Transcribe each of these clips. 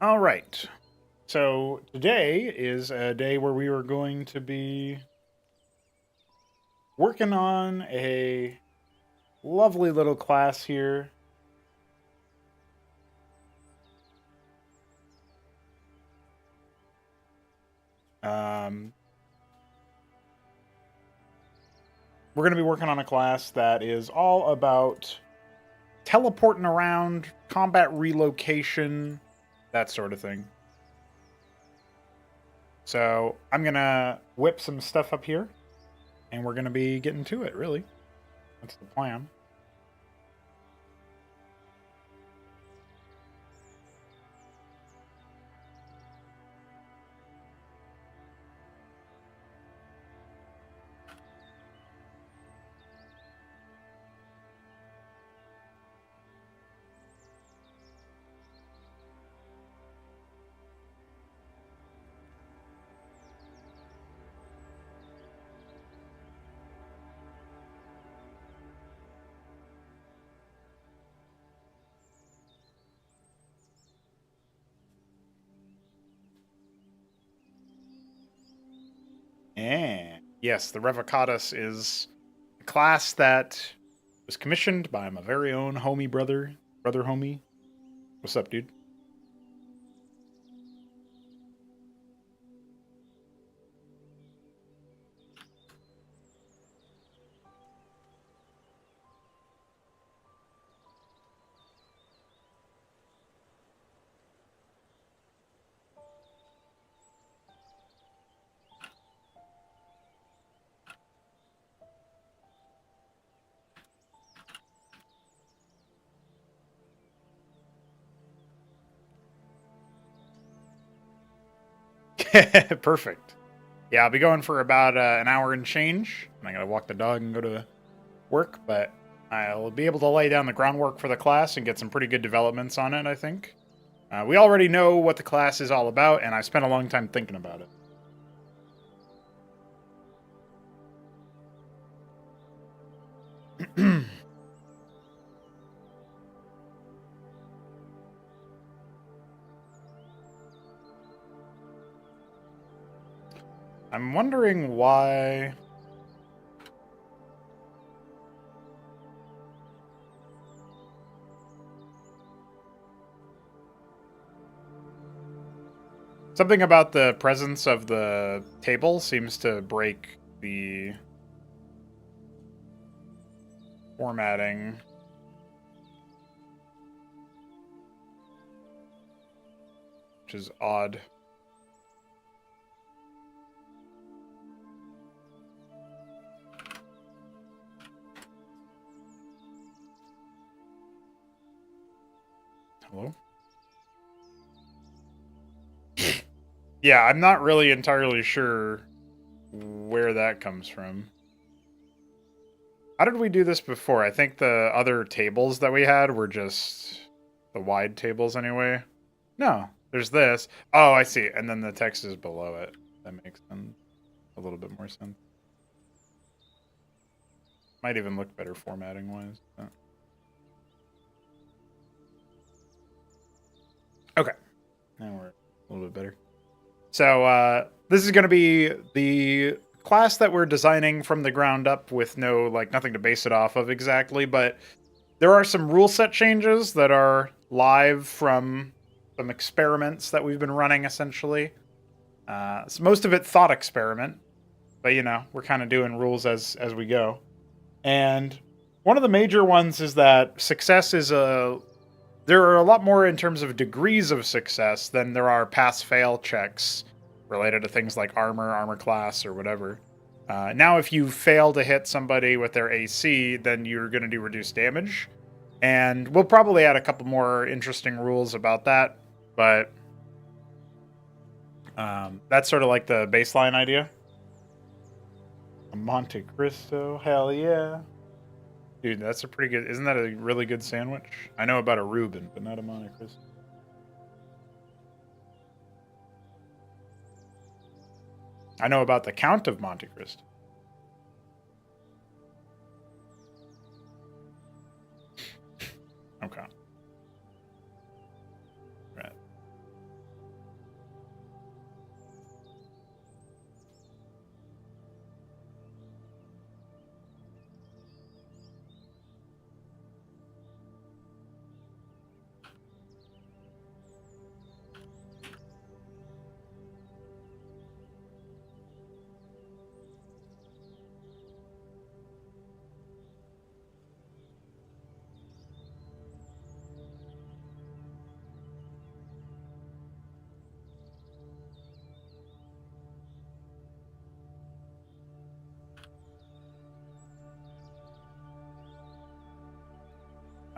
All right. So today is a day where we are going to be working on a lovely little class here. Um, we're going to be working on a class that is all about teleporting around, combat relocation, that sort of thing. So I'm going to whip some stuff up here, and we're going to be getting to it, really. That's the plan. And yes, the Revocatus is a class that was commissioned by my very own homie brother homie. What's up, dude? Perfect. Yeah, I'll be going for about an hour and change. I gotta walk the dog and go to work, but I'll be able to lay down the groundwork for the class and get some pretty good developments on it, I think. We already know what the class is all about, and I spent a long time thinking about it. I'm wondering why... Something about the presence of the table seems to break the formatting. Which is odd. Hello? Yeah, I'm not really entirely sure where that comes from. How did we do this before? I think the other tables that we had were just the wide tables anyway. No, there's this. Oh, I see. And then the text is below it. That makes sense. A little bit more sense. Might even look better formatting wise. But... Okay. Now we're a little bit better. So this is going to be the class that we're designing from the ground up with nothing to base it off of exactly, but there are some rule set changes that are live from some experiments that we've been running essentially. So most of it thought experiment, but we're kind of doing rules as we go. And one of the major ones is that success is there are a lot more in terms of degrees of success than there are pass-fail checks related to things like armor class, or whatever. Now, if you fail to hit somebody with their AC, then you're going to do reduced damage. And we'll probably add a couple more interesting rules about that, but that's sort of like the baseline idea. A Monte Cristo, hell yeah. Dude, that's a pretty good... Isn't that a really good sandwich? I know about a Reuben, but not a Monte Cristo. I know about the Count of Monte Cristo. Okay. Right.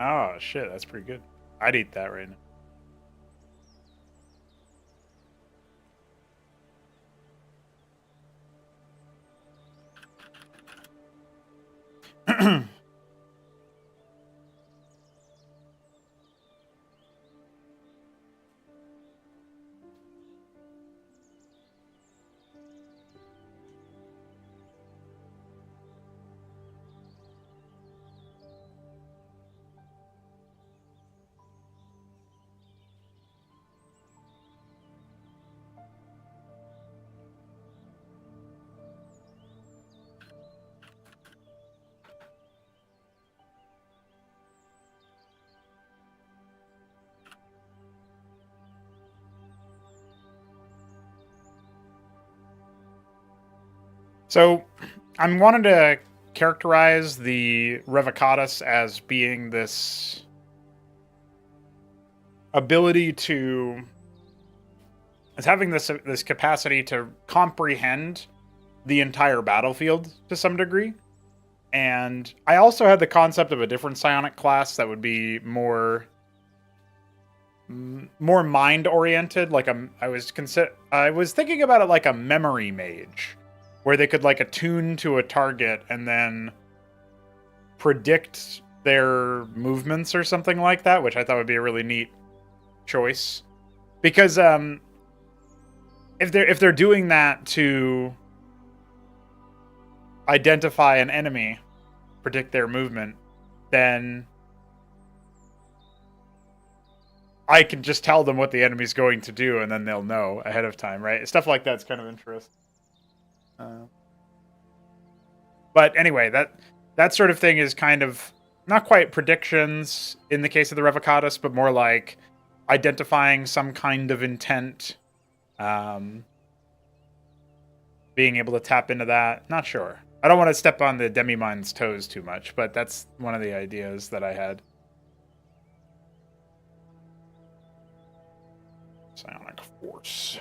Oh, shit, that's pretty good. I'd eat that right now. So, I'm wanting to characterize the Revocatus as being this ability to... as having this capacity to comprehend the entire battlefield to some degree. And I also had the concept of a different psionic class that would be more mind-oriented. I was thinking about it like a memory mage, where they could attune to a target and then predict their movements or something like that, which I thought would be a really neat choice. Because if they're doing that to identify an enemy, predict their movement, then I can just tell them what the enemy's going to do, and then they'll know ahead of time, right? Stuff like that's kind of interesting. But anyway, that sort of thing is kind of not quite predictions in the case of the Revocatus, but more like identifying some kind of intent, being able to tap into that. Not sure. I don't want to step on the Demi-Mind's toes too much, but that's one of the ideas that I had. Psionic Force.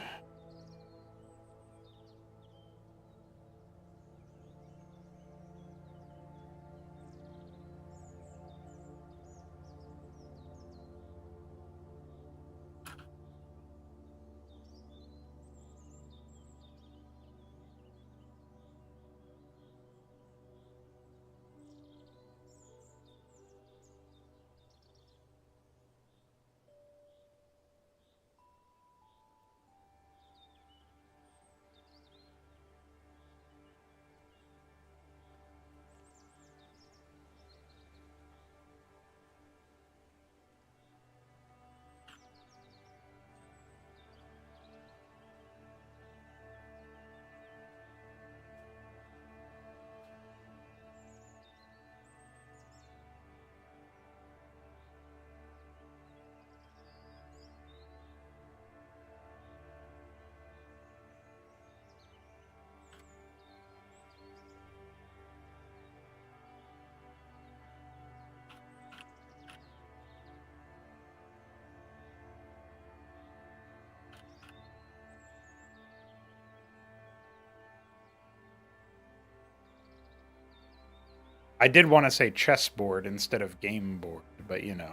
I did want to say chessboard instead of game board, but you know.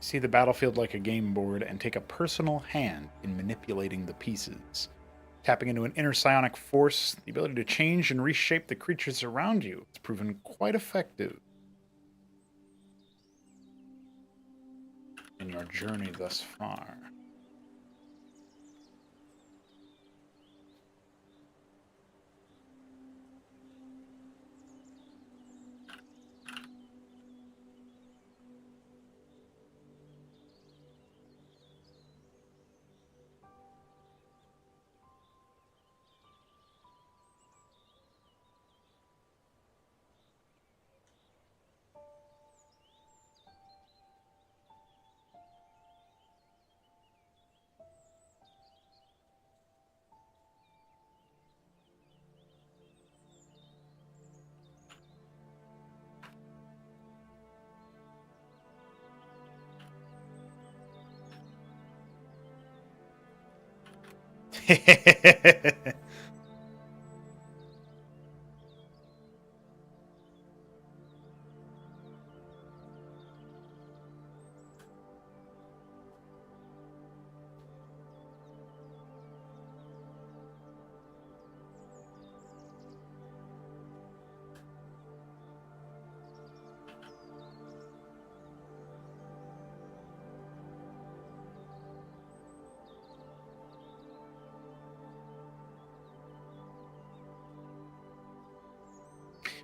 See the battlefield like a game board and take a personal hand in manipulating the pieces. Tapping into an inner psionic force, the ability to change and reshape the creatures around you. It's proven quite effective in your journey thus far.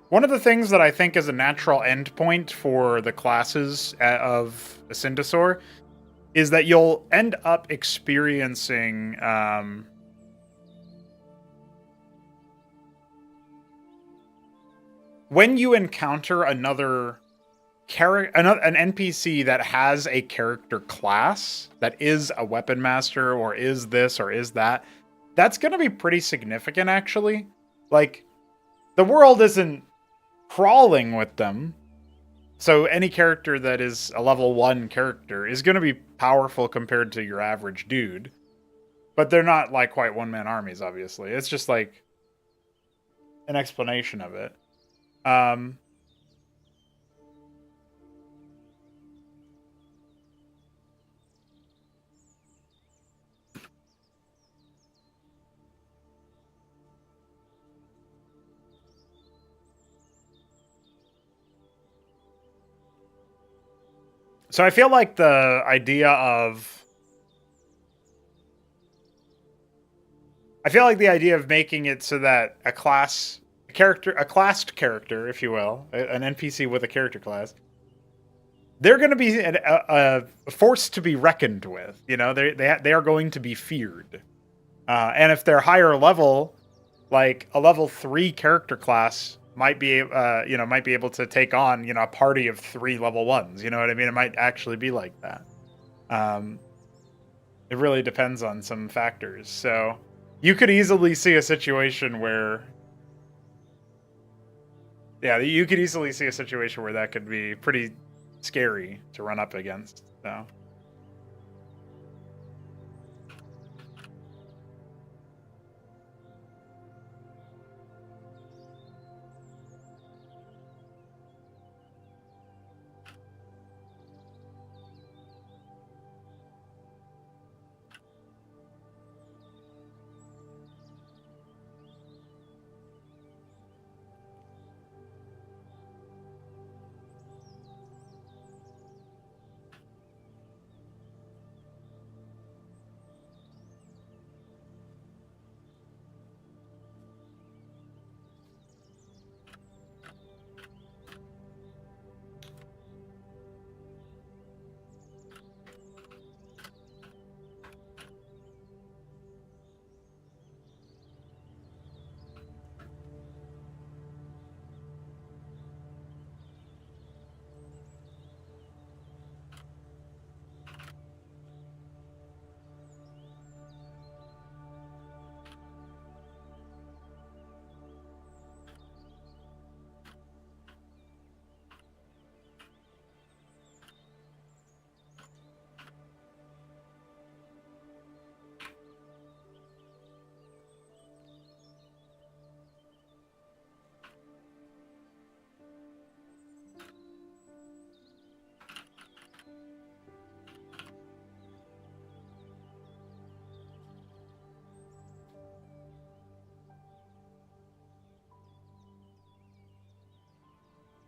One of the things that I think is a natural endpoint for the classes of Ascendosaur is that you'll end up experiencing when you encounter an NPC that has a character class that is a weapon master or is this or is that, that's going to be pretty significant actually. Like, the world isn't crawling with them. So any character that is a level 1 character is going to be powerful compared to your average dude. But they're not like quite one-man armies, obviously. It's just like an explanation of it. So I feel like the idea of making it so that a classed character, if you will, an NPC with a character class, they're going to be a force to be reckoned with. You know, they are going to be feared, and if they're higher level, like a level 3 character class might be might be able to take on, a party of 3 level 1s, you know what I mean? It might actually be like that. Um, it really depends on some factors. So you could easily see a situation where you could easily see a situation where that could be pretty scary to run up against. So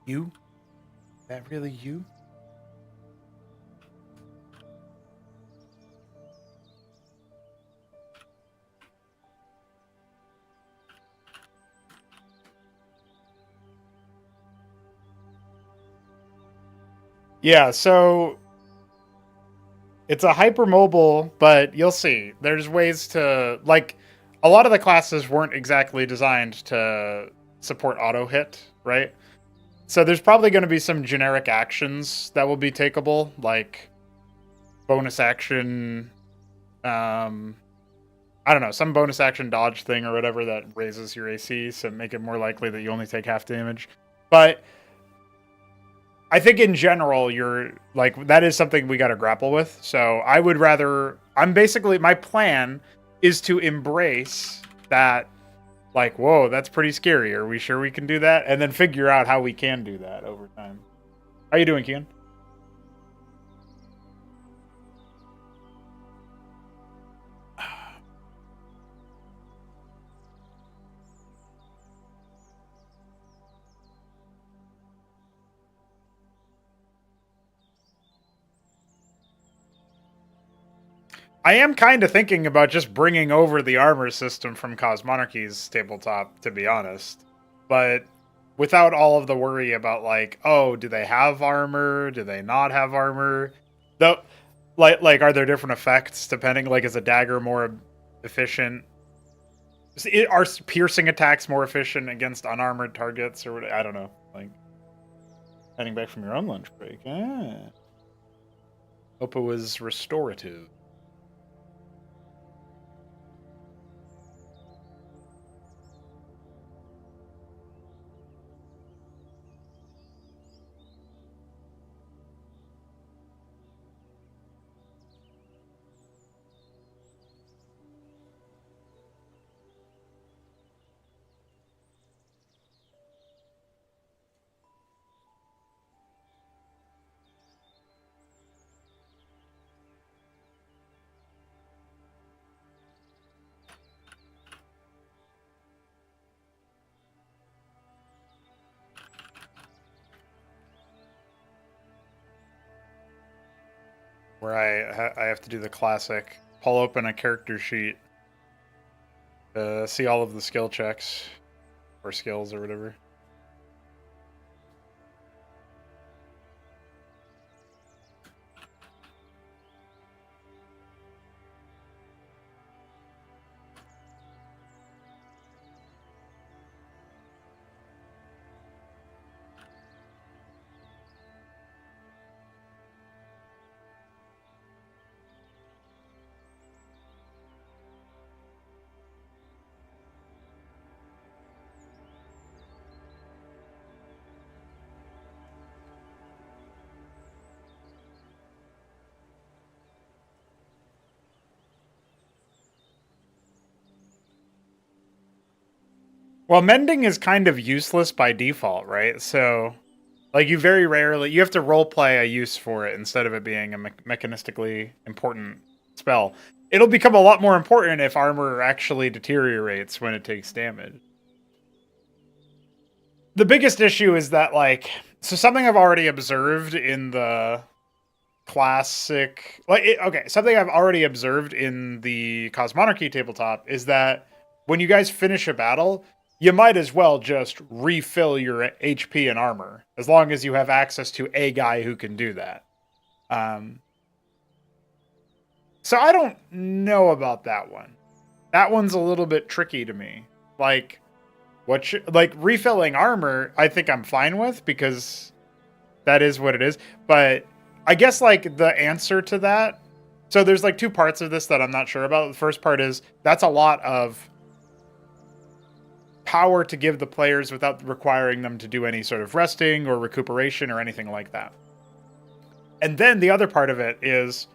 you? That really you? Yeah, so it's a hypermobile, but you'll see. There's ways to like a lot of the classes weren't exactly designed to support auto hit, right? So there's probably going to be some generic actions that will be takeable, like bonus action, I don't know, some bonus action dodge thing or whatever that raises your AC, so make it more likely that you only take half damage. But I think in general, you're like that is something we got to grapple with. So I would rather. I'm basically my plan is to embrace that. Like, whoa, that's pretty scary. Are we sure we can do that? And then figure out how we can do that over time. How you doing, Kian? I am kind of thinking about just bringing over the armor system from Cosmonarchy's tabletop, to be honest. But without all of the worry about like, oh, do they have armor? Do they not have armor? Though, like, are there different effects depending? Like, is a dagger more efficient? Are piercing attacks more efficient against unarmored targets, or what? I don't know. Like, heading back from your own lunch break. Hope it was restorative. Where I have to do the classic pull open a character sheet to see all of the skill checks or skills or whatever. Well, mending is kind of useless by default, right? So, like, you very rarely you have to role play a use for it instead of it being a mechanistically important spell. It'll become a lot more important if armor actually deteriorates when it takes damage. The biggest issue is that, like, so something I've already observed in the classic, okay, something I've already observed in the Cosmonarchy tabletop is that when you guys finish a battle, you might as well just refill your HP and armor, as long as you have access to a guy who can do that. So I don't know about that one. That one's a little bit tricky to me. Like, like refilling armor, I think I'm fine with because that is what it is. But I guess like the answer to that. So there's like two parts of this that I'm not sure about. The first part is that's a lot of power to give the players without requiring them to do any sort of resting or recuperation or anything like that. And then the other part of it is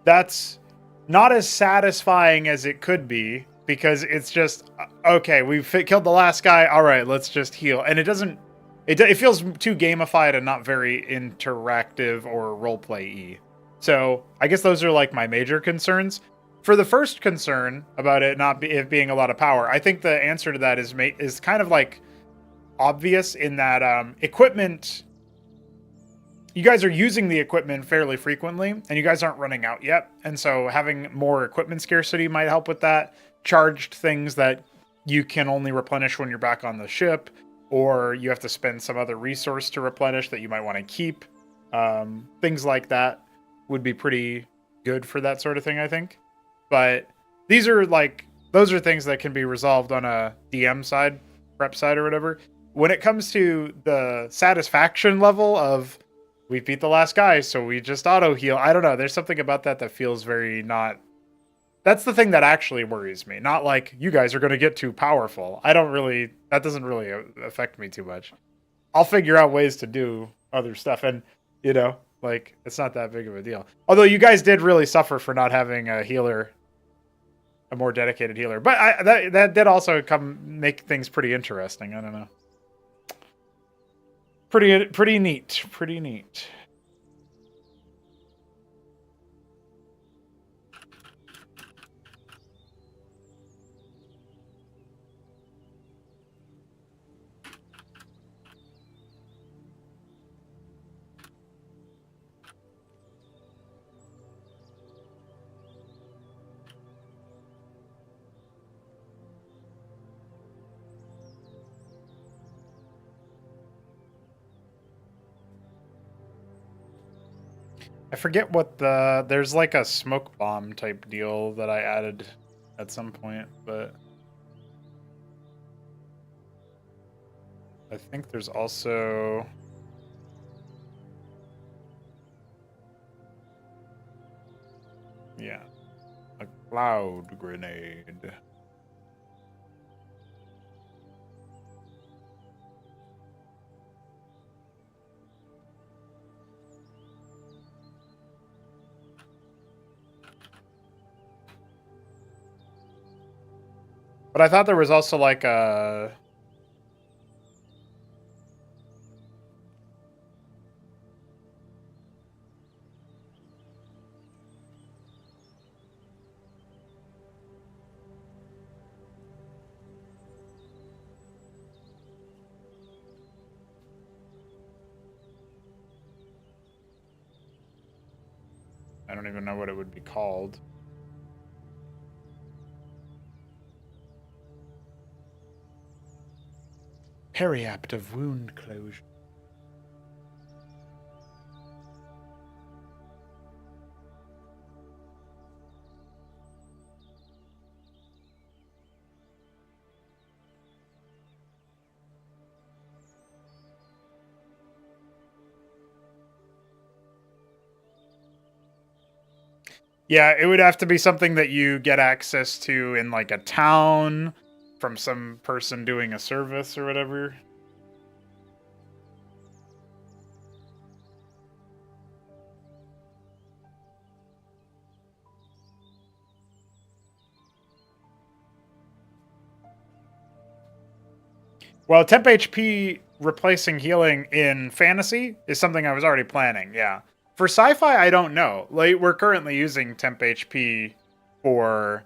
that's not as satisfying as it could be because it's just, okay, we've killed the last guy. All right, let's just heal. And it doesn't, it feels too gamified and not very interactive or roleplay-y. So I guess those are like my major concerns. For the first concern about it it being a lot of power, I think the answer to that is kind of like obvious in that equipment, you guys are using the equipment fairly frequently, and you guys aren't running out yet. And so having more equipment scarcity might help with that. Charged things that you can only replenish when you're back on the ship, or you have to spend some other resource to replenish that you might want to keep. Things like that would be pretty good for that sort of thing, I think. But these are like, those are things that can be resolved on a DM side, prep side, or whatever. When it comes to the satisfaction level of, we beat the last guy, so we just auto heal. I don't know. There's something about that feels very not. That's the thing that actually worries me. Not like you guys are going to get too powerful. That doesn't really affect me too much. I'll figure out ways to do other stuff. And, like, it's not that big of a deal. Although you guys did really suffer for not having a healer, a more dedicated healer. But that did also make things pretty interesting. I don't know. Pretty neat. Pretty neat. I forget what there's like a smoke bomb type deal that I added at some point, but I think there's also, yeah, a cloud grenade. But I thought there was also like a... I don't even know what it would be called. Periapt of wound closure. Yeah, it would have to be something that you get access to in like a town from some person doing a service or whatever. Well, temp HP replacing healing in fantasy is something I was already planning, yeah. For sci-fi, I don't know. Like, we're currently using temp HP for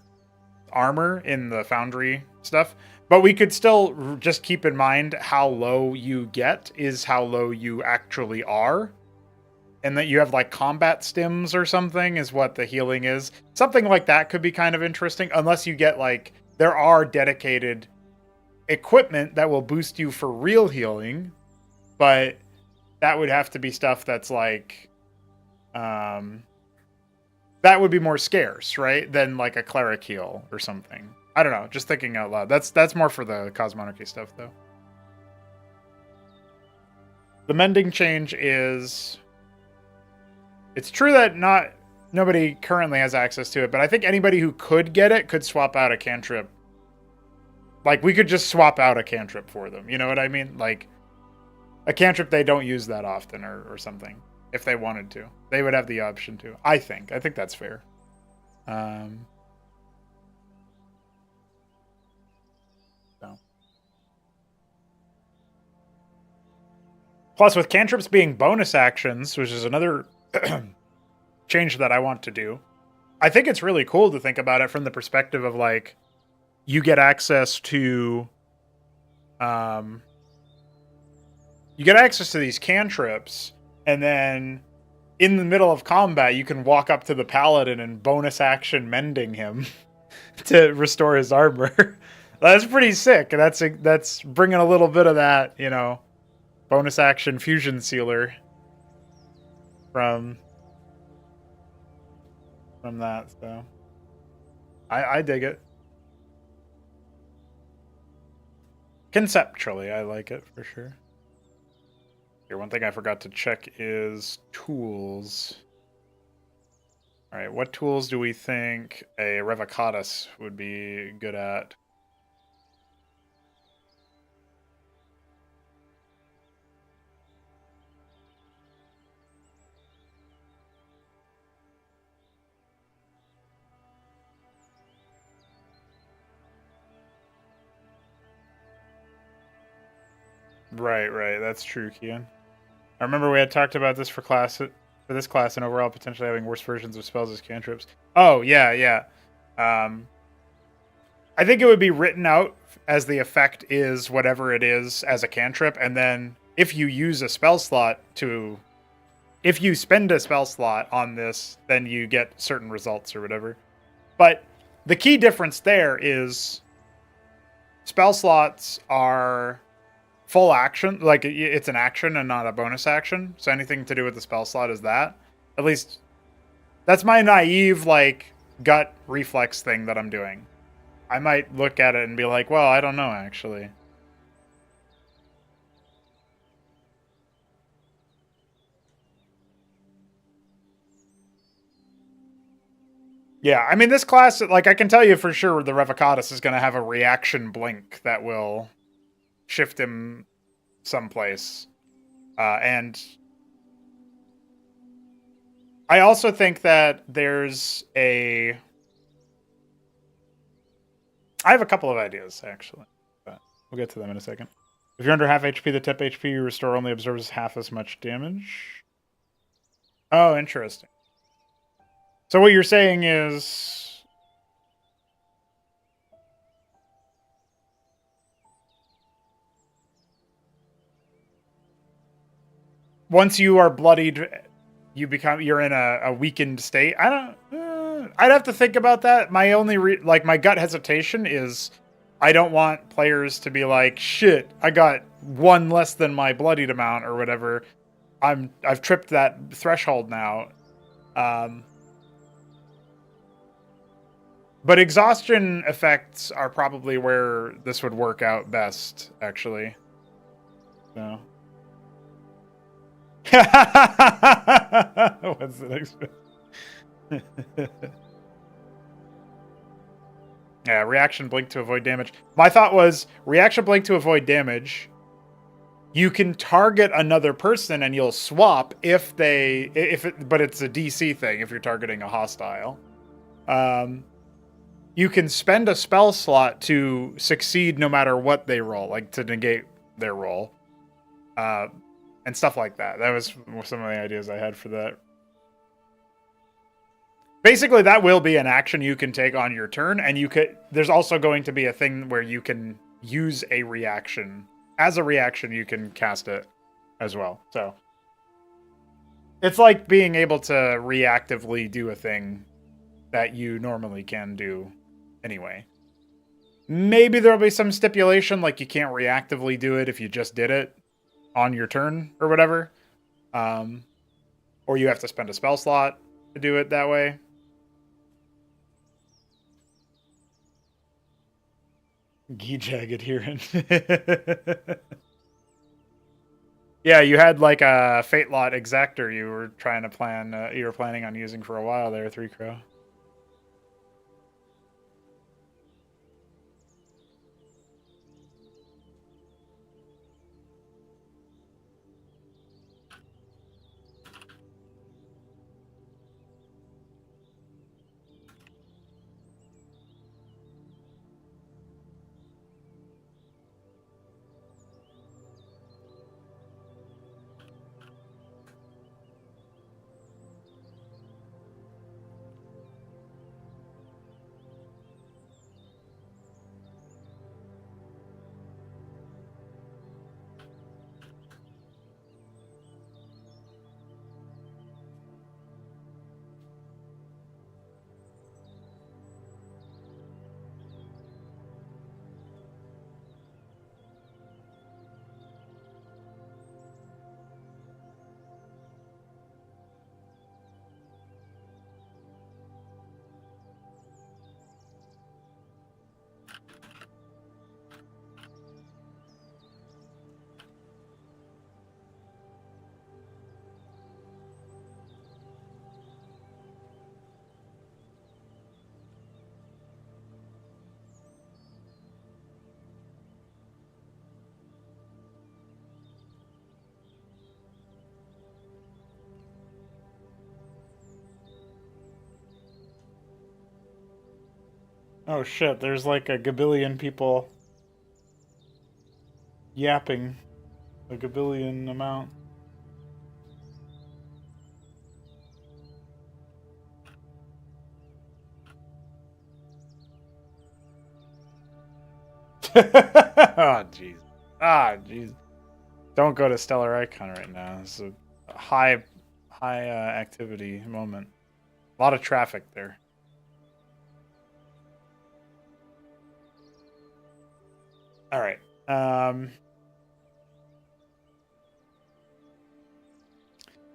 armor in the foundry stuff, but we could still just keep in mind how low you get is how low you actually are. And that you have like combat stims or something is what the healing is. Something like that could be kind of interesting, unless you get like, there are dedicated equipment that will boost you for real healing, but that would have to be stuff that's like, that would be more scarce, right? Than like a cleric heal or something. I don't know, just thinking out loud. That's more for the Cosmonarchy stuff, though. The mending change is... It's true that nobody currently has access to it, but I think anybody who could get it could swap out a cantrip. Like, we could just swap out a cantrip for them. You know what I mean? Like, a cantrip they don't use that often or something. If they wanted to. They would have the option to. I think that's fair. So. Plus, with cantrips being bonus actions, which is another change that I want to do, I think it's really cool to think about it from the perspective of, like, you get access to... you get access to these cantrips, and then in the middle of combat, you can walk up to the paladin and bonus action mending him to restore his armor. That's pretty sick. That's bringing a little bit of that, you know, bonus action fusion sealer from that. So I dig it. Conceptually, I like it for sure. Here, one thing I forgot to check is tools. All right, what tools do we think a Revocatus would be good at? Right, that's true, Kian. I remember we had talked about this for this class and overall potentially having worse versions of spells as cantrips. Oh, yeah. I think it would be written out as the effect is whatever it is as a cantrip, and then if you use a spell slot if you spend a spell slot on this, then you get certain results or whatever. But the key difference there is spell slots are full action, like it's an action and not a bonus action. So anything to do with the spell slot is that. At least that's my naive, like, gut reflex thing that I'm doing. I might look at it and be like, well, I don't know, actually. Yeah, I mean, this class, like, I can tell you for sure the Revocatus is going to have a reaction blink that will shift him someplace. And I also think that there's I have a couple of ideas, actually, but we'll get to them in a second. If you're under half HP, the tip HP you restore only absorbs half as much damage. Oh, interesting. So what you're saying is... once you are bloodied, you're in a weakened state. I'd have to think about that. My only my gut hesitation is I don't want players to be like, shit, I got one less than my bloodied amount or whatever. I've tripped that threshold now. But exhaustion effects are probably where this would work out best, actually. So. What's the next one? Yeah, reaction blink to avoid damage. My thought was reaction blink to avoid damage. You can target another person and you'll swap but it's a DC thing if you're targeting a hostile. You can spend a spell slot to succeed no matter what they roll, like to negate their role, and stuff like that. That was some of the ideas I had for that. Basically, that will be an action you can take on your turn, and there's also going to be a thing where you can use a reaction. As a reaction, you can cast it as well. So it's like being able to reactively do a thing that you normally can do anyway. Maybe there'll be some stipulation, like you can't reactively do it if you just did it on your turn or whatever. Or you have to spend a spell slot to do it that way. Gijag adherent. Yeah, you had like a Fate Lot Exactor you were trying to plan. You were planning on using for a while there, Three Crow. Oh shit, there's like a gabillion people yapping. A gabillion amount. Oh jeez. Ah jeez. Don't go to Stellar Icon right now. It's a high activity moment. A lot of traffic there. All right.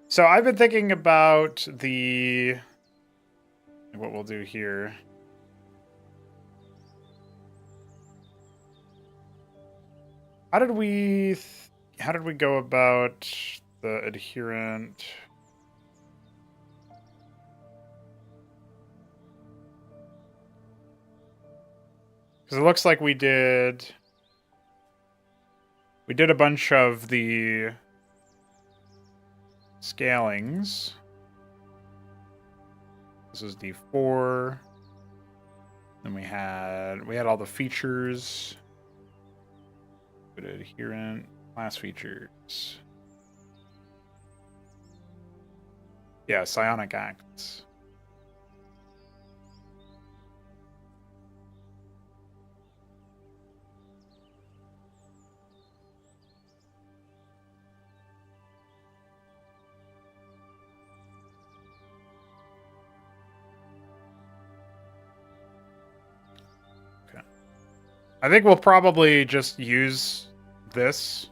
So I've been thinking about what we'll do here. How did we go about the adherent? Because it looks like we did a bunch of the scalings. This is D4. Then we had all the features. Good adherent class features. Yeah, psionic acts. I think we'll probably just use this.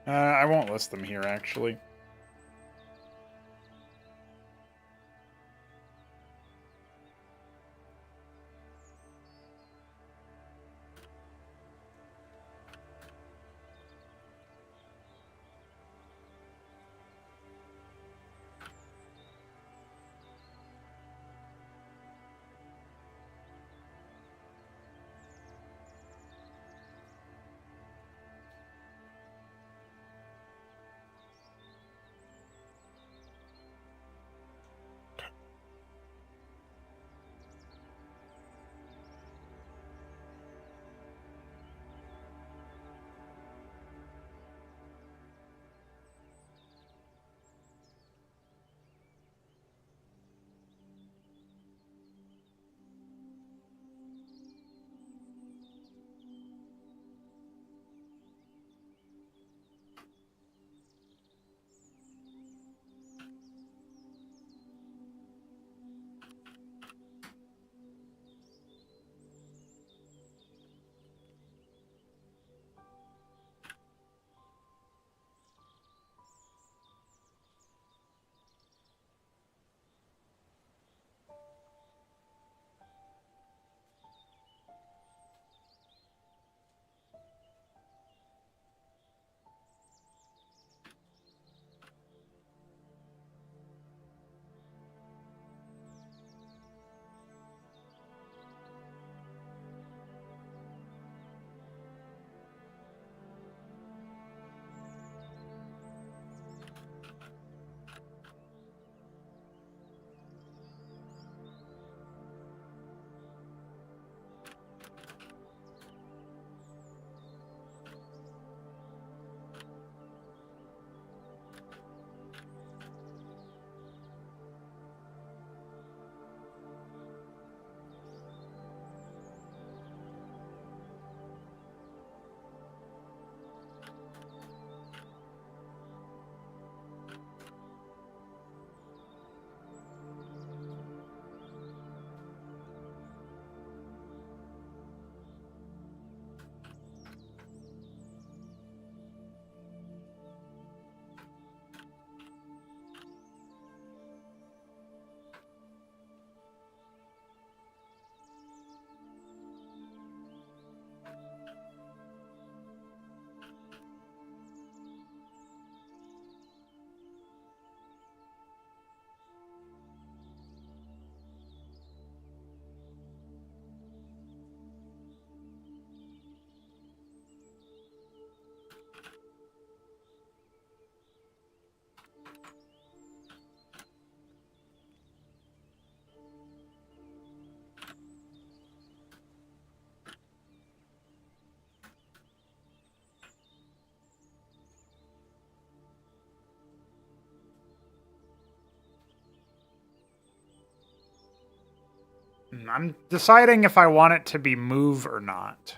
I won't list them here, actually. I'm deciding if I want it to be move or not.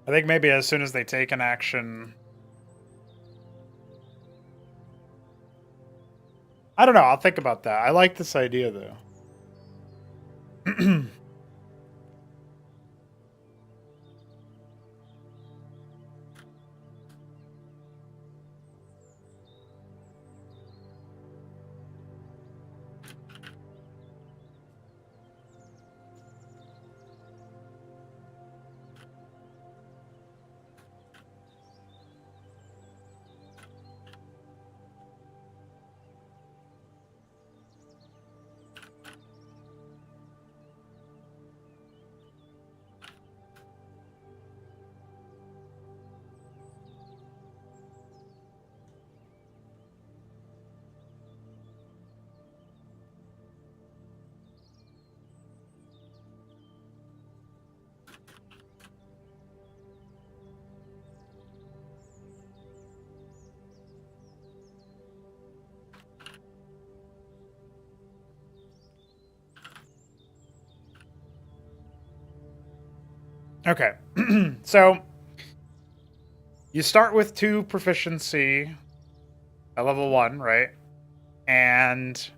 I think maybe as soon as they take an action... I don't know, I'll think about that. I like this idea, though. Okay. So you start with 2 proficiency at level 1, right? And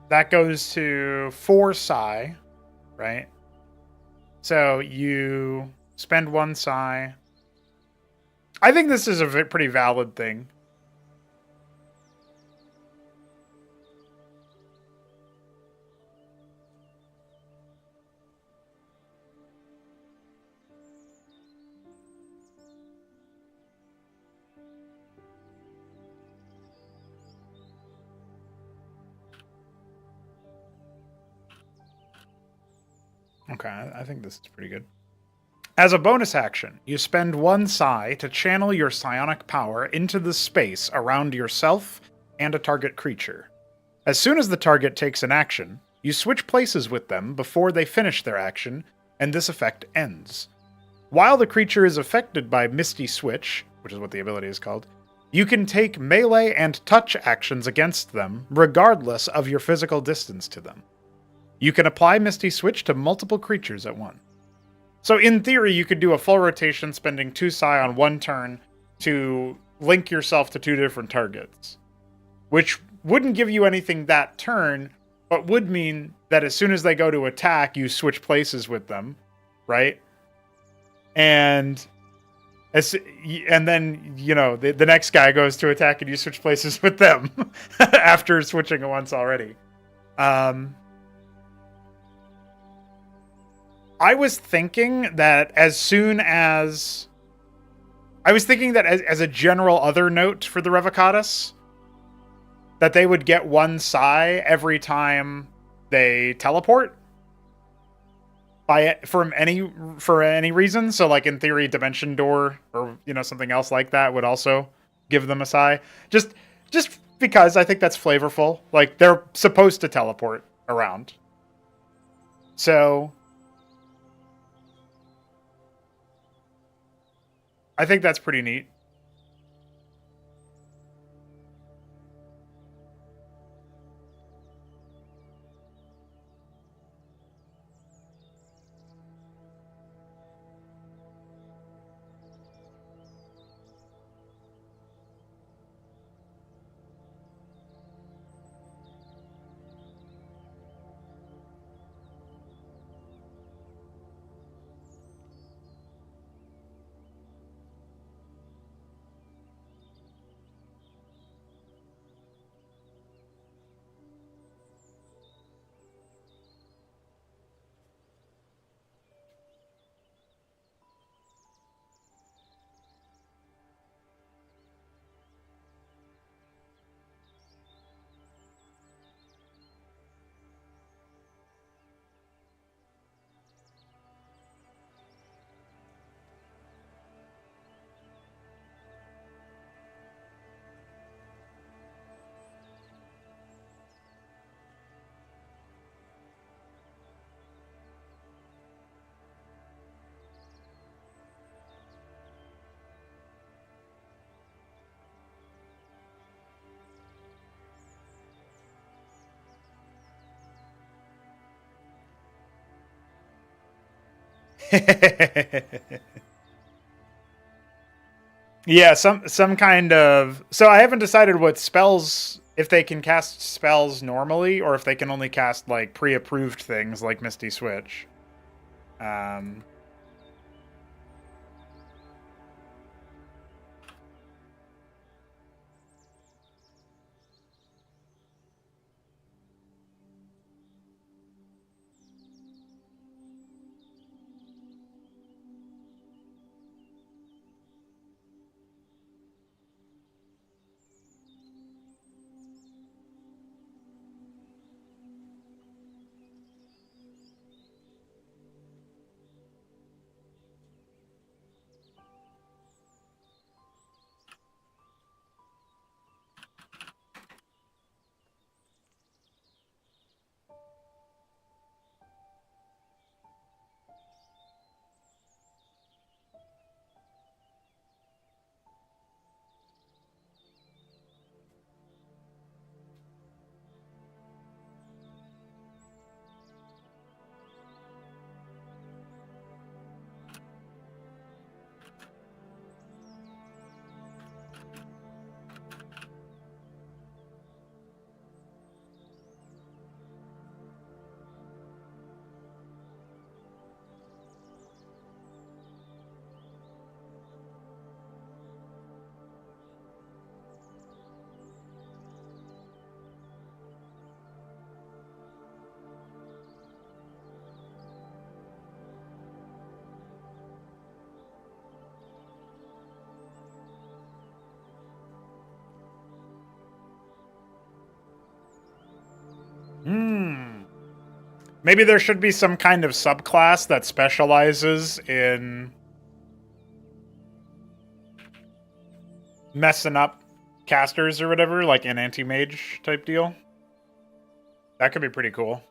that goes to 4 psi, right? So you spend 1 psi. I think this is a pretty valid thing. Okay, I think this is pretty good. As a bonus action, you spend 1 psi to channel your psionic power into the space around yourself and a target creature. As soon as the target takes an action, you switch places with them before they finish their action, and this effect ends. While the creature is affected by Misty Switch, which is what the ability is called, you can take melee and touch actions against them, regardless of your physical distance to them. You can apply Misty Switch to multiple creatures at once. So in theory, you could do a full rotation, spending 2 psi on 1 turn to link yourself to 2 different targets, which wouldn't give you anything that turn, but would mean that as soon as they go to attack, you switch places with them, right? And then the next guy goes to attack, and you switch places with them after switching once already. I was thinking that as a general other note for the Revocatus, that they would get 1 psi every time they teleport for any reason. So, like, in theory, Dimension Door or something else like that would also give them a psi. Just because I think that's flavorful. Like, they're supposed to teleport around. So I think that's pretty neat. Yeah, some kind of. So I haven't decided what spells, if they can cast spells normally or if they can only cast like pre-approved things like Misty Switch. Um Maybe there should be some kind of subclass that specializes in messing up casters or whatever, like an anti-mage type deal. That could be pretty cool.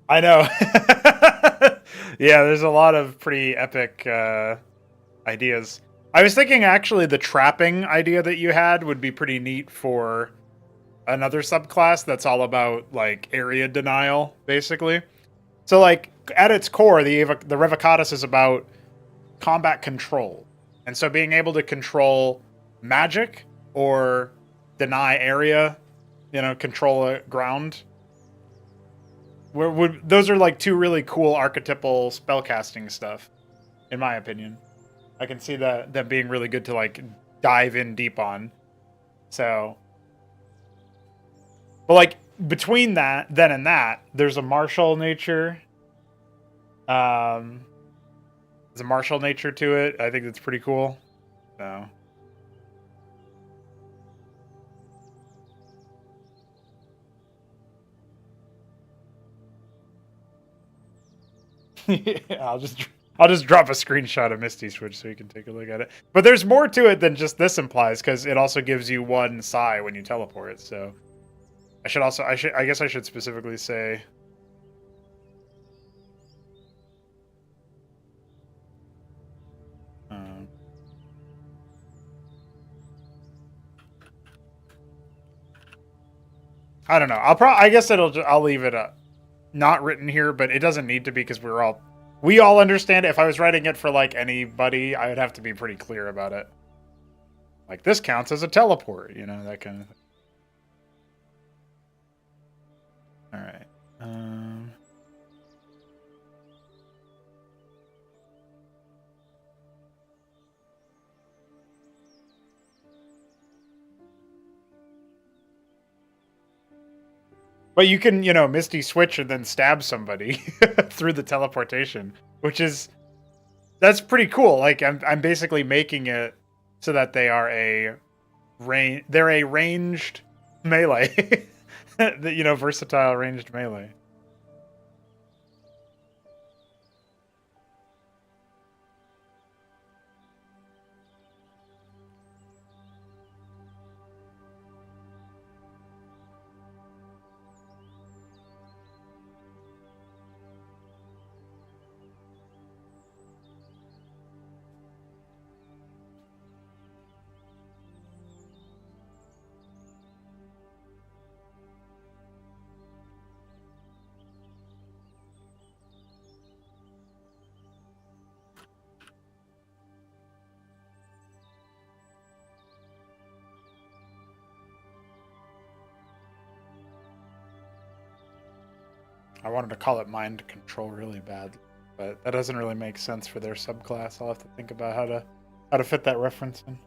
I know. Yeah, there's a lot of pretty epic ideas. I was thinking actually the trapping idea that you had would be pretty neat for another subclass that's all about like area denial, basically. So like at its core, the Revocatus is about combat control, and so being able to control magic or deny area, control a ground. Those are like two really cool archetypal spellcasting stuff, in my opinion. I can see that being really good to like dive in deep on. So, but like between then and that, there's a martial nature. Um, there's a martial nature to it. I think that's pretty cool. So. Yeah, I'll just drop a screenshot of Misty Switch so you can take a look at it. But there's more to it than just this implies, because it also gives you one psi when you teleport. So I guess I should specifically say. I don't know. I guess I'll leave it not written here, but it doesn't need to be because we all understand it. If I was writing it for like anybody, I would have to be pretty clear about it. Like this counts as a teleport, that kind of thing. All right. But you can, Misty Switch and then stab somebody through the teleportation, that's pretty cool. Like I'm basically making it so that they're a ranged melee. Versatile ranged melee. I wanted to call it mind control really bad, but that doesn't really make sense for their subclass. I'll have to think about how to fit that reference in.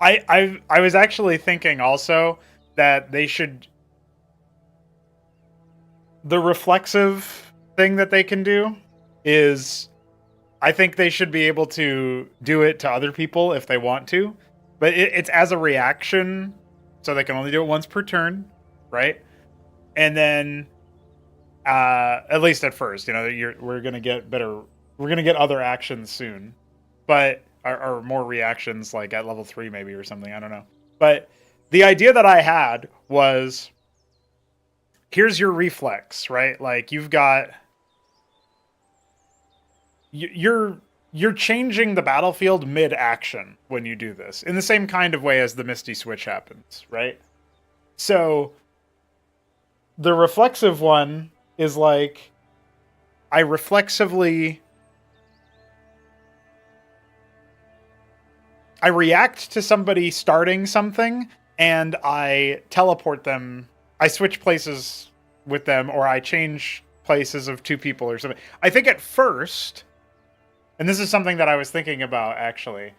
I was actually thinking also that they should, the reflexive thing that they can do is, I think they should be able to do it to other people if they want to, but it's as a reaction, so they can only do it once per turn, right? And then, at least at first, we're gonna get better. We're gonna get other actions soon, but or more reactions like at level 3 maybe or something. I don't know. But the idea that I had was, here's your reflex, right? Like you're you're changing the battlefield mid action when you do this, in the same kind of way as the Misty Switch happens, right? So the reflexive one is like, I reflexively I react to somebody starting something and I teleport them. I switch places with them, or I change places of two people or something. I think at first, and this is something that I was thinking about actually.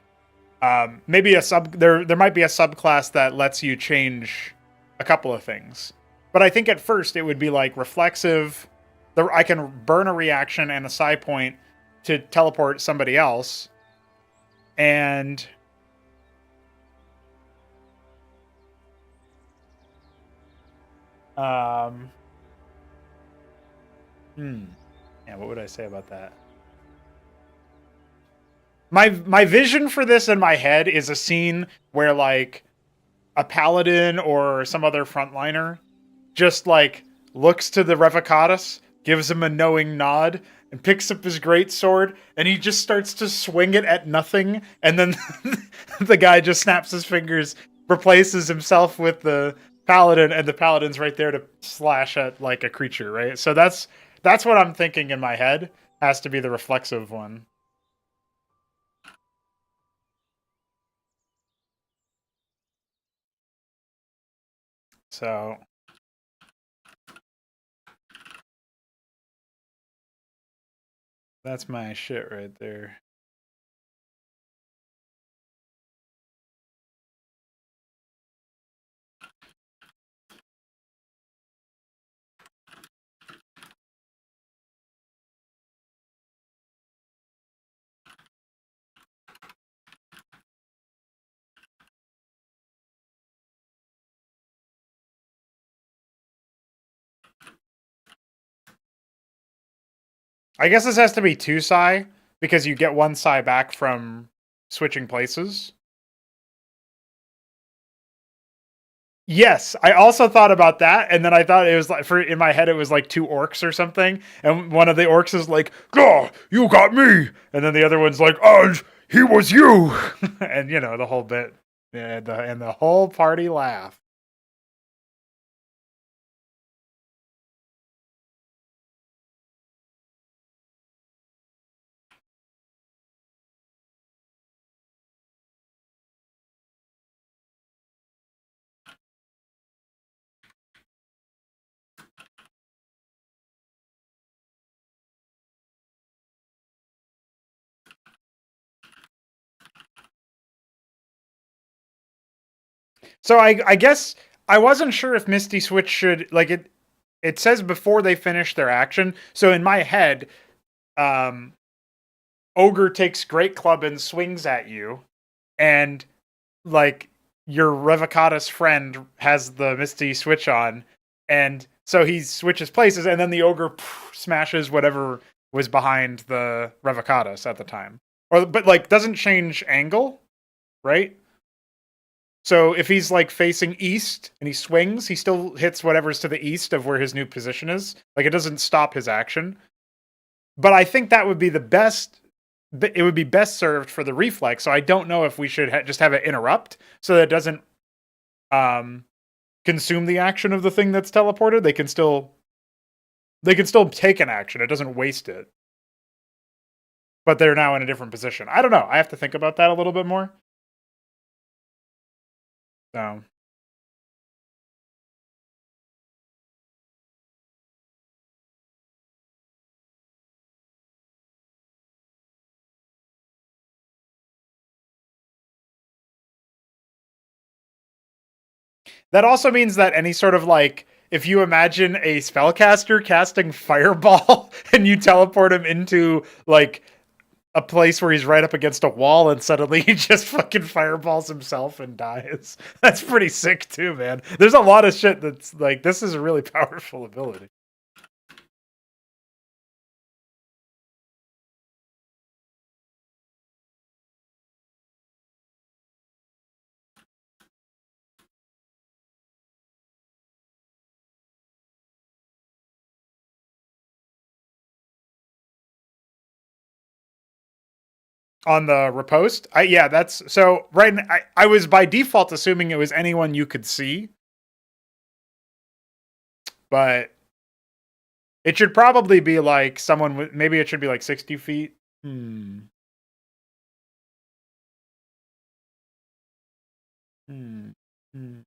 Maybe there might be a subclass that lets you change a couple of things, but I think at first it would be like reflexive. I can burn a reaction and a psi point to teleport somebody else, and um, yeah, what would I say about that? My vision for this in my head is a scene where like a paladin or some other frontliner just like looks to the Revocatus, gives him a knowing nod, and picks up his great sword, and he just starts to swing it at nothing, and then the guy just snaps his fingers, replaces himself with the paladin, and the paladin's right there to slash at like a creature, right? So that's what I'm thinking in my head. Has to be the reflexive one. So that's my shit right there. I guess this has to be two psi because you get one psi back from switching places. Yes, I also thought about that, and then I thought it was like, for in my head it was like two orcs or something, and one of the orcs is like, "Oh, you got me," and then the other one's like, "Oh, he was you," and the whole bit, yeah, and the whole party laugh. So I guess I wasn't sure if Misty Switch should like it. It says before they finish their action, so in my head, um, Ogre takes Great Club and swings at you, and like your Revocatus friend has the Misty Switch on, and so he switches places, and then the Ogre smashes whatever was behind the Revocatus at the time, but like doesn't change angle, right? So if he's like facing east and he swings, he still hits whatever's to the east of where his new position is. Like it doesn't stop his action. But I think that would be the best. It would be best served for the reflex. So I don't know if we should just have it interrupt so that it doesn't um, consume the action of the thing that's teleported. They can still take an action. It doesn't waste it. But they're now in a different position. I don't know. I have to think about that a little bit more. So That also means that any sort of like, if you imagine a spellcaster casting fireball and you teleport him into like a place where he's right up against a wall and suddenly he just fucking fireballs himself and dies. That's pretty sick too, man. There's a lot of shit that's like, this is a really powerful ability. On the repost, yeah, that's so right. I was by default assuming it was anyone you could see, but it should probably be like someone with, maybe it should be like 60 feet. Hmm. Hmm. Hmm.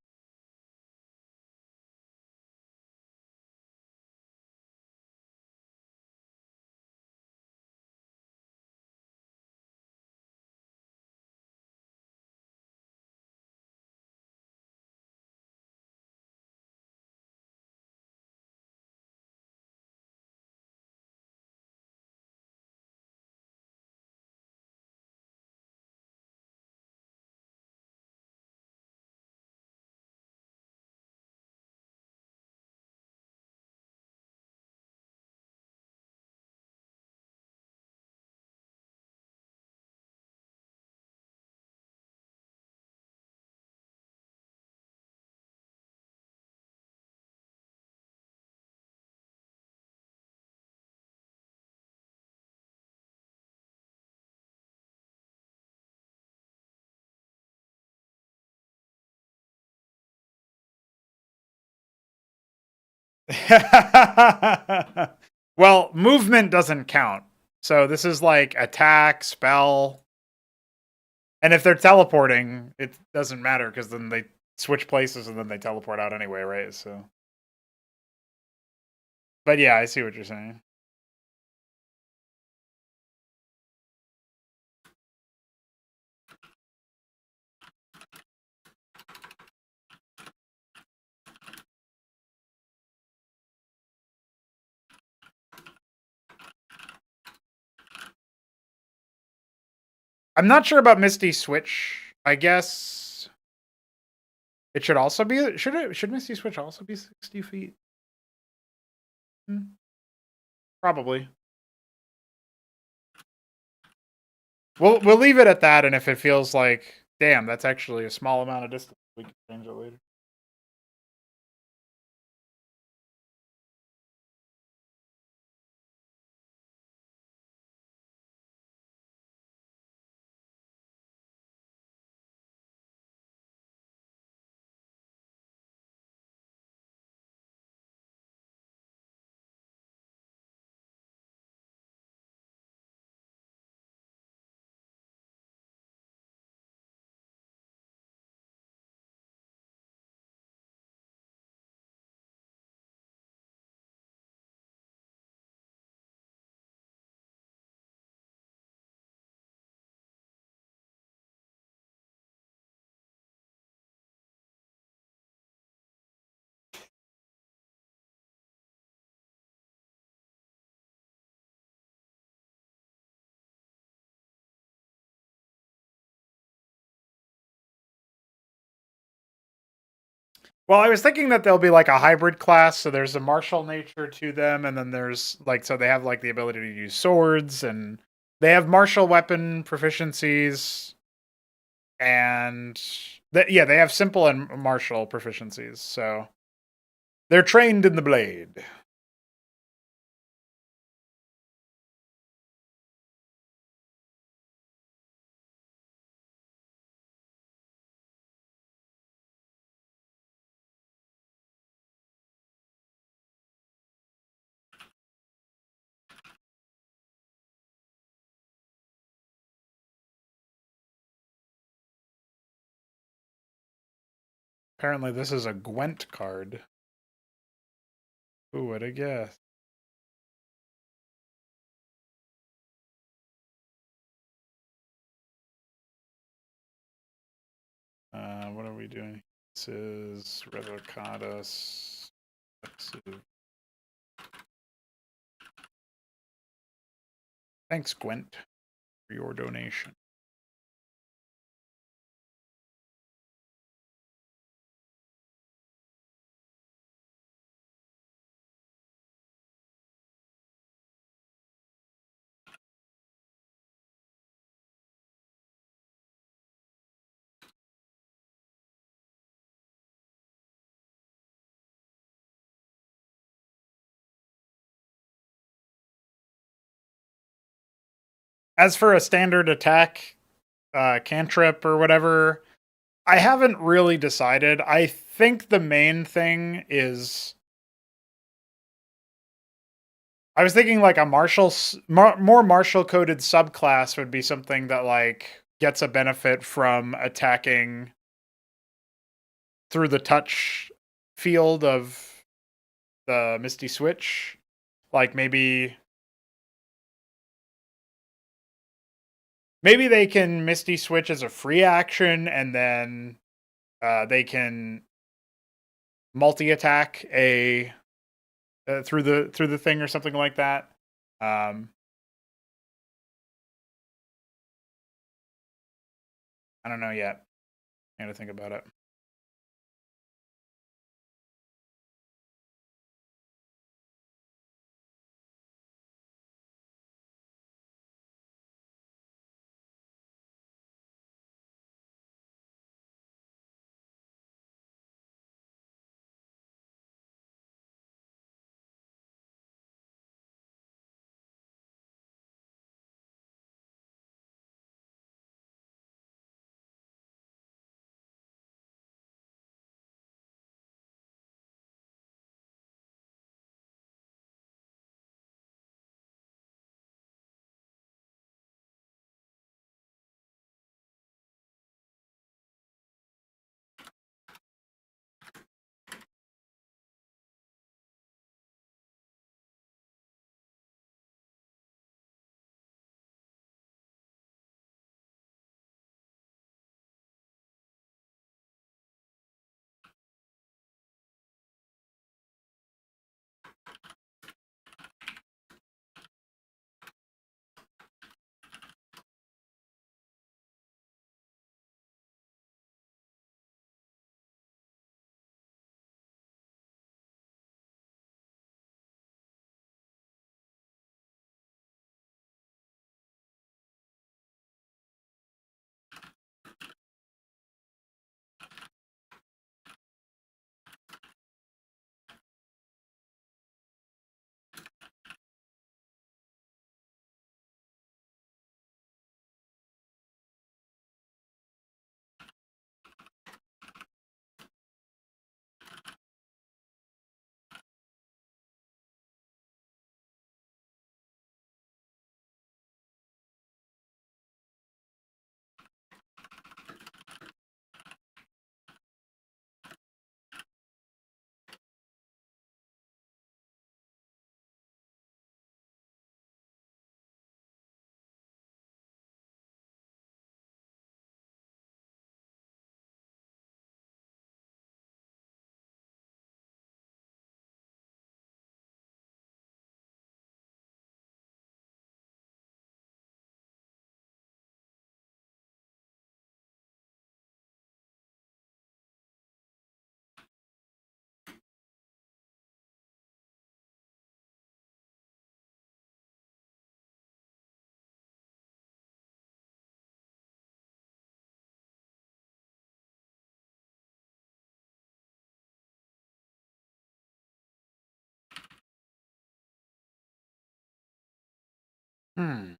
Well, movement doesn't count. So this is like attack, spell, and if they're teleporting, it doesn't matter because then they switch places and then they teleport out anyway, right? So, but yeah, I see what you're saying. I'm not sure about Misty Switch. I guess it should also be. Should Misty Switch also be 60 feet? Hmm, probably. We'll leave it at that, and if it feels like, damn, that's actually a small amount of distance, we can change it later. Well, I was thinking that there'll be like a hybrid class, so there's a martial nature to them, and then there's like, so they have like the ability to use swords, and they have martial weapon proficiencies, and yeah, they have simple and martial proficiencies, so they're trained in the blade. Apparently, this is a Gwent card. Who would have guessed? What are we doing? This is Revocatus. Thanks, Gwent, for your donation. As for a standard attack, cantrip or whatever, I haven't really decided. I think the main thing is I was thinking like a more martial coded subclass would be something that like gets a benefit from attacking through the touch field of the Misty Switch. Like maybe they can Misty Switch as a free action, and then they can multi attack a through the thing or something like that. I don't know yet. I gotta think about it. Hmm.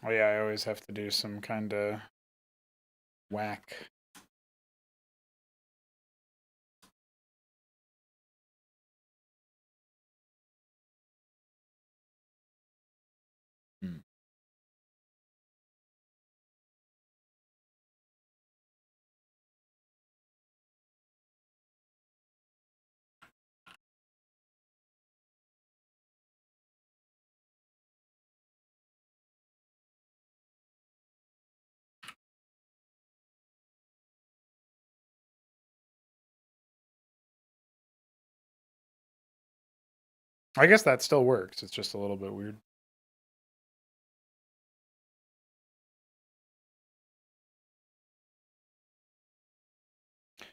Oh yeah, I always have to do some kind of whack. Hmm. I guess that still works. It's just a little bit weird.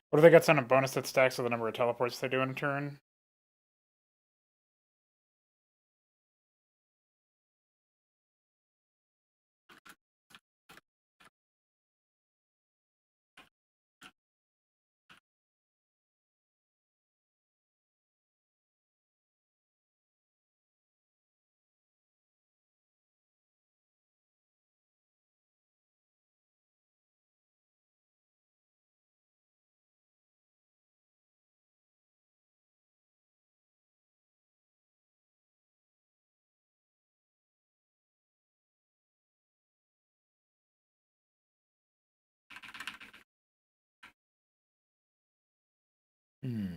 What if they got sent a bonus that stacks with the number of teleports they do in a turn? Hmm.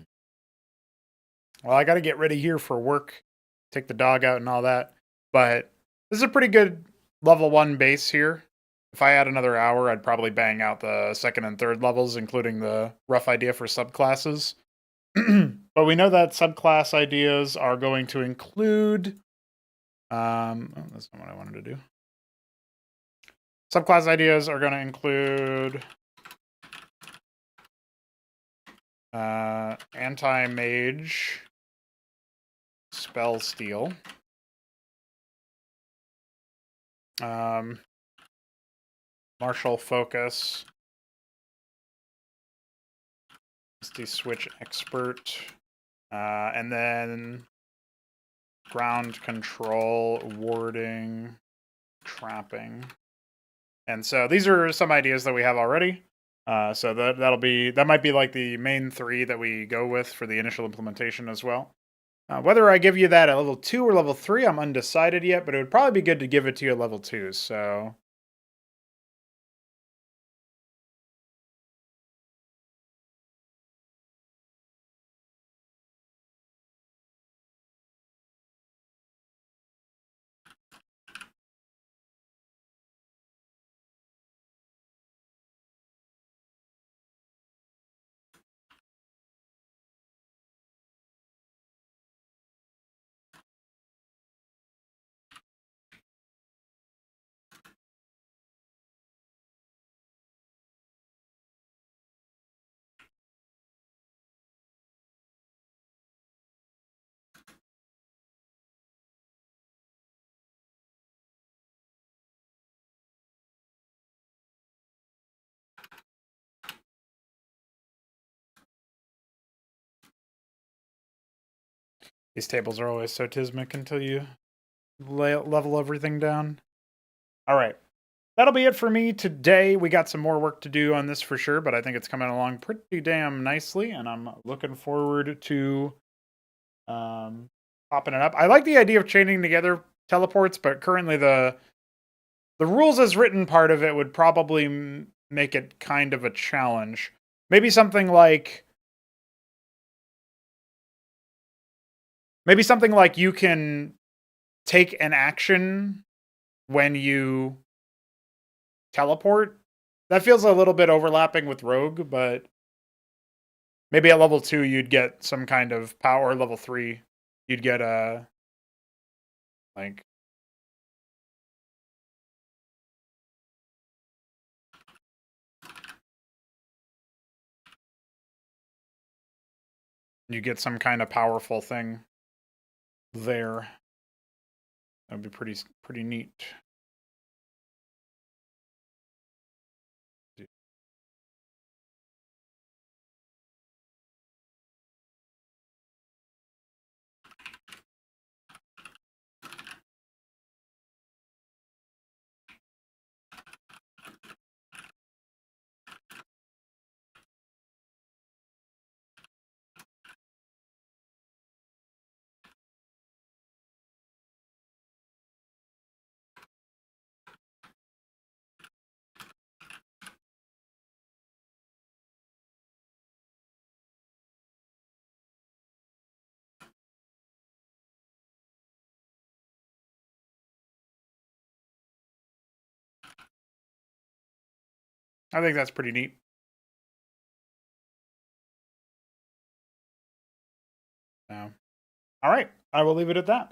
Well, I got to get ready here for work, take the dog out and all that. But this is a pretty good level 1 base here. If I had another hour, I'd probably bang out the second and third levels, including the rough idea for subclasses. But we know that subclass ideas are going to include. Oh, that's not what I wanted to do. Subclass ideas are going to include anti-mage, spell steal, martial focus, misty switch expert, and then ground control, warding, trapping. And so these are some ideas that we have already. So that might be like the main 3 that we go with for the initial implementation as well. Whether I give you that at level 2 or level 3, I'm undecided yet, but it would probably be good to give it to you at level 2. So these tables are always so tismic until you level everything down. All right. That'll be it for me today. We got some more work to do on this for sure, but I think it's coming along pretty damn nicely, and I'm looking forward to popping it up. I like the idea of chaining together teleports, but currently the rules as written part of it would probably make it kind of a challenge. Maybe something like you can take an action when you teleport. That feels a little bit overlapping with rogue, but maybe at level 2 you'd get some kind of power. Level 3 you'd get a like you get some kind of powerful thing there. That'd be pretty neat. I think that's pretty neat. All right. I will leave it at that.